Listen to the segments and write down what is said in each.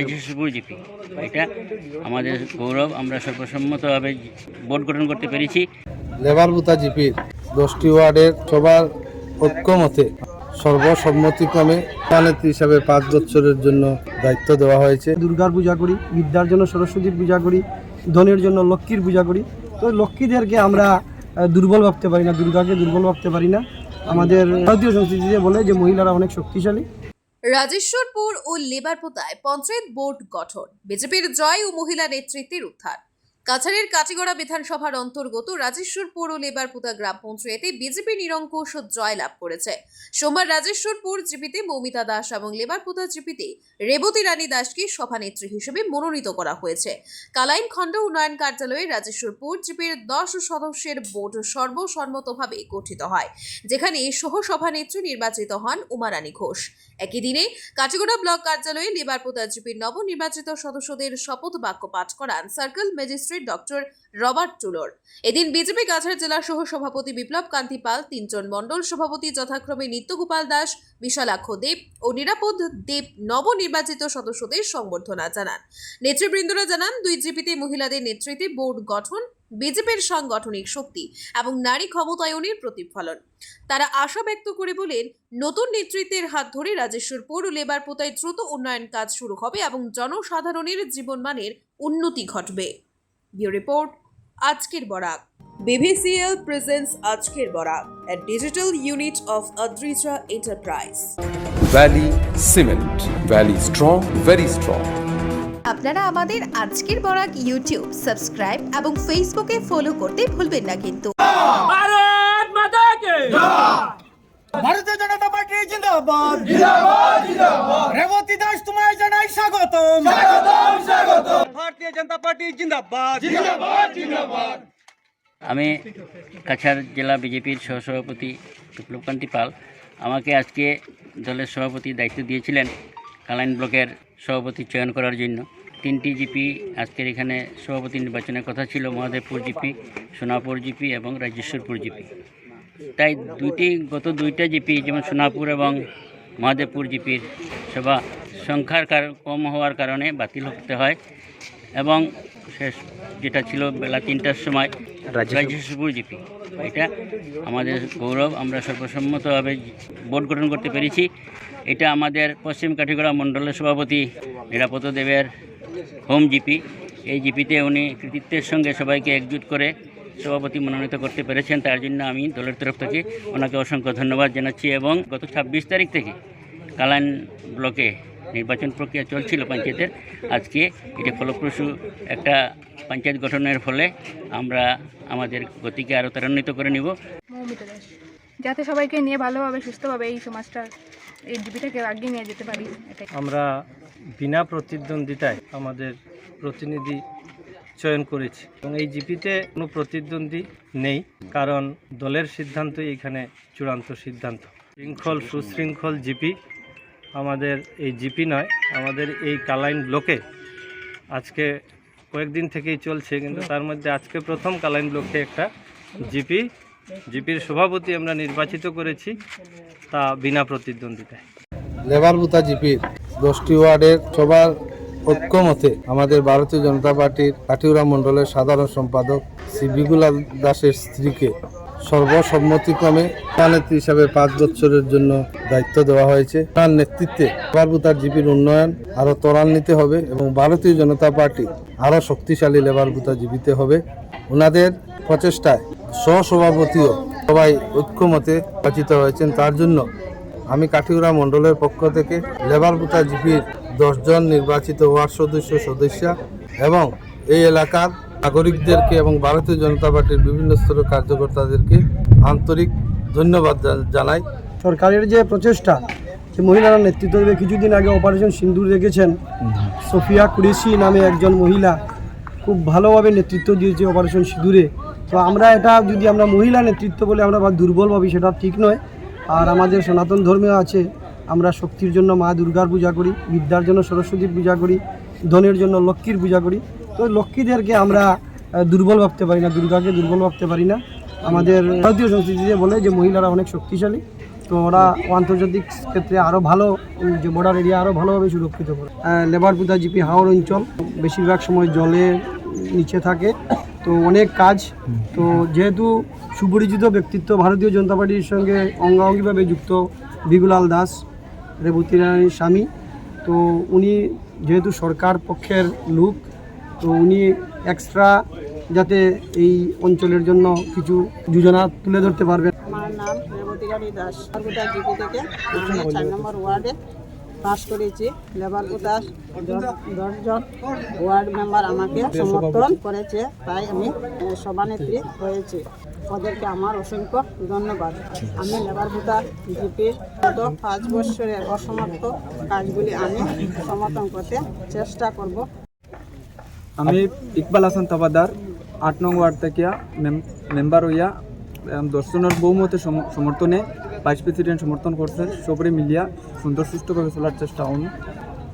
GP এটা আমাদের গৌরব। আমরা সর্বসম্মতভাবে বোর্ড গঠন করতে পেরেছি। লেবার বুতা জিপির 10টি ওয়ার্ডের সবার ঐক্যমতে সর্বসম্মতিক্রমে নেত্রী হিসাবে 5 বছরের জন্য দায়িত্ব দেওয়া হয়েছে। দুর্গার পূজা করি, বিদ্যার জন্য সরস্বতীর পূজা করি, ধনের জন্য লক্ষ্মীর পূজা করি। তো লক্ষ্মীদেরকে আমরা দুর্বল ভাবতে পারি না, দুর্গাকে দুর্বল ভাবতে পারি না। আমাদের ভারতীয় সংস্কৃতিতে বলে যে মহিলারা অনেক শক্তিশালী। রাজেশ্বরপুর ও লেবারপোতায় পঞ্চায়েত বোর্ড গঠন, বিজেপির জয় ও মহিলা নেতৃত্বের উত্থান। কাছাড়ের কাটিগড়া বিধানসভার অন্তর্গত রাজেশ্বরপুর ও লেবারপোতা গ্রাম পঞ্চায়েতে বিজেপি নিরঙ্কুশ জয় লাভ করেছে। সোমবার রাজেশ্বরপুর জিপিতে মৌমিতা দাস এবং লেবারপোতা জিপিতে রেবতী রানী দাসকে সভানেত্রী হিসেবে মনোনীত করা হয়েছে। কালাইন খণ্ড উন্নয়ন কার্যালয়ে রাজেশ্বরপুর জিপির 10 সদস্যের বোর্ড সর্বসম্মতভাবে গঠিত হয়, যেখানে সহ সভানেত্রী নির্বাচিত হন উমারানী ঘোষ। একই দিনে কাটিগড়া ব্লক কার্যালয়ে লেবারপোতা জিপির নবনির্বাচিত সদস্যদের শপথ বাক্য পাঠ করান সার্কেল ম্যাজিস্ট্রেট ডক্টর রবার্ট টুলোর। এদিন বিজেপি কাছাড় জেলা সহ সভাপতি বিপ্লব কান্তি পাল, 3 জন মণ্ডল সভাপতি যথাক্রমে নিত্যগোপাল দাস, বিশালাক্ষ দেব ও নিরাপদ দেব নবনির্বাচিত সদস্যদের সংবর্ধনা জানান। নেতৃবৃন্দরা জানান, 2 জিপিতে মহিলাদের নেতৃত্বে বোর্ড গঠন বিজেপির সাংগঠনিক শক্তি এবং নারী ক্ষমতায়নের প্রতিফলন। তারা আশা ব্যক্ত করে বলেন, নতুন নেতৃত্বের হাত ধরে রাজেশ্বরপুর ও লেবারপোতায় দ্রুত উন্নয়ন কাজ শুরু হবে এবং জনসাধারণের জীবনমানের উন্নতি ঘটবে। ব্যুরো রিপোর্ট, আজকের বরাক। BVCL presents আজকের Barak, a digital unit of Adrija Enterprise. Valley Cement. Valley strong, very strong. আপনারা আমাদের আজকের বরাক ইউটিউব সাবস্ক্রাইব এবং ফেসবুকে ফলো করতে ভুলবেন না কিন্তু। ভারত মাতা কে জয়। ভারতীয় জনতা পার্টি জিন্দাবাদ জিন্দাবাদ জিন্দাবাদ। রেবতী দাস তোমায় জানাই স্বাগতম স্বাগতম স্বাগতম। ভারতীয় জনতা পার্টি জিন্দাবাদ জিন্দাবাদ জিন্দাবাদ। আমি কাছাড় জেলা বিজেপির সহসভাপতি বিপ্লব কান্তি পাল। আমাকে আজকে দলের সভাপতি দায়িত্ব দিয়েছিলেন কালাইন ব্লকের সভাপতি চয়ন করার জন্য। 3টি জিপি আজকের এখানে সভাপতি নির্বাচনের কথা ছিল, মহাদেবপুর জিপি, সোনাপুর জিপি এবং রাজেশ্বরপুর জিপি। তাই গত দুইটা জিপি যেমন সোনাপুর এবং মহাদেবপুর জিপির সভা সংখ্যার কম হওয়ার কারণে বাতিল করতে হয় এবং শেষ যেটা ছিল বেলা 3টার সময় রাজেশ্বরপুর জিপি এটা আমাদের গৌরব। আমরা সর্বসম্মতভাবে বোর্ড গঠন করতে পেরেছি। এটা আমাদের পশ্চিম কাঠিগড়া মণ্ডলের সভাপতি নিরাপদ দেবের হোম জিপি। এই জিপিতে উনি কৃতিত্বের সঙ্গে সবাইকে একজুট করে সভাপতি মনোনীত করতে পেরেছেন। তার জন্য আমি দলের তরফ থেকে ওনাকে অসংখ্য ধন্যবাদ জানাচ্ছি। এবং গত 26 তারিখ থেকে কালাইন ব্লকে নির্বাচন প্রক্রিয়া চলছিল পঞ্চায়েতের। আজকে এটি ফলপ্রসূ একটা পঞ্চায়েত গঠনের ফলে আমরা আমাদের গতিকে আরও ত্বরান্বিত করে নিব। মৌমিতা দাস, যাতে সবাইকে নিয়ে ভালোভাবে সুস্থভাবে এই সমাজটা এই জীবিটাকে এগিয়ে নিয়ে যেতে পারি। এটাই আমরা বিনা প্রতিদ্বন্দ্বিতায় আমাদের প্রতিনিধি চয়ন করেছি এবং এই জিপিতে কোনো প্রতিদ্বন্দ্বী নেই, কারণ দলের সিদ্ধান্তই এখানে চূড়ান্ত সিদ্ধান্ত। সুশৃঙ্খল জিপি আমাদের এই জিপি নয়, আমাদের এই কালাইন ব্লকে আজকে কয়েকদিন থেকেই চলছে, কিন্তু তার মধ্যে আজকে প্রথম কালাইন ব্লকে একটা জিপির সভাপতি আমরা নির্বাচিত করেছি, তা বিনা প্রতিদ্বন্দ্বিতায়। লেবার বুতা জিপির 10টি ওয়ার্ডের সবার ঐক্যমতে আমাদের ভারতীয় জনতা পার্টির কাঠিগড়া মণ্ডলের সাধারণ সম্পাদক শ্রী বিগুলা দাসের স্ত্রীকে সর্বসম্মতিক্রমে নেত্রী হিসাবে 5 বছরের জন্য দায়িত্ব দেওয়া হয়েছে। তার নেতৃত্বে লেবার বুতার জিপির উন্নয়ন আরও ত্বরান্বিত হবে এবং ভারতীয় জনতা পার্টি আরও শক্তিশালী লেবার বুতা জিপিতে হবে। ওনাদের প্রচেষ্টায় সহসভাপতিও সবাই ঐক্যমতে নির্বাচিত হয়েছেন। তার জন্য আমি কাঠিগড়া মণ্ডলের পক্ষ থেকে লেবার বুতা জিপির 10 জন নির্বাচিত ওয়ার্ড সদস্য এবং এই এলাকার নাগরিকদেরকে এবং ভারতীয় জনতা পার্টির বিভিন্ন স্তরের কার্যকর্তাদেরকে আন্তরিক ধন্যবাদ জানাই। সরকারের যে প্রচেষ্টা, যে মহিলারা নেতৃত্ব দেবে, কিছুদিন আগে অপারেশন সিন্দুর দেখেছেন, সোফিয়া কুরেশি নামে একজন মহিলা খুব ভালোভাবে নেতৃত্ব দিয়েছে অপারেশন সিঁদুরে। তো আমরা এটা যদি আমরা মহিলা নেতৃত্ব বলে আমরা দুর্বল ভাবি, সেটা ঠিক নয়। আর আমাদের সনাতন ধর্মে আছে, আমরা শক্তির জন্য মা দুর্গার পূজা করি, বিদ্যার জন্য সরস্বতীর পূজা করি, ধনের জন্য লক্ষ্মীর পূজা করি। তো লক্ষ্মীদেরকে আমরা দুর্বল ভাবতে পারি না, দুর্গাকে দুর্বল ভাবতে পারি না। আমাদের ভারতীয় সংস্কৃতিতে বলে যে মহিলারা অনেক শক্তিশালী। তো ওরা আন্তর্জাতিক ক্ষেত্রে আরও ভালো যে বর্ডার এরিয়া আরও ভালোভাবে সুরক্ষিত করে। লেবারপুতা জিপি হাওর অঞ্চল বেশিরভাগ সময় জলের নিচে থাকে, তো অনেক কাজ। তো যেহেতু সুপরিচিত ব্যক্তিত্ব ভারতীয় জনতা পার্টির সঙ্গে অঙ্গাঙ্গিভাবে যুক্ত বিগুলাল দাস, রেবতী রানীর স্বামী, তো উনি যেহেতু সরকার পক্ষের লোক, তো উনি এক্সট্রা যাতে এই অঞ্চলের জন্য কিছু যোজনা তুলে ধরতে পারবেন। আমার নাম রেবতী রানী দাস, লেবারপুতা জিপি থেকে আমি 4 নম্বর ওয়ার্ডে পাস করেছি। লেবারপুতা 10জন ওয়ার্ড মেম্বার আমাকে সমর্থন করেছে, তাই আমি সভানেত্রী হয়েছি। ওদেরকে আমার অসংখ্য ধন্যবাদ। আমি লেবারপুতা জিপির গত 5 বছরের অসমাপ্ত কাজগুলি আমি সমর্থন করতে চেষ্টা করব। আমি ইকবাল হাসান তাবাদার 8 নং ওয়ার্ড থেকে মেম্বার হইয়া 10 জনের বহুমতে সমর্থনে ভাইস প্রেসিডেন্ট সমর্থন করছে। সবরে মিলিয়া সুন্দর সুষ্ঠুভাবে চলার চেষ্টা হন,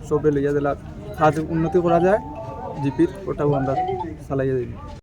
সবরে লইয়া জেলার কাজ উন্নতি করা যায় জিপির ওটাও আমরা চালাইয়া দিই।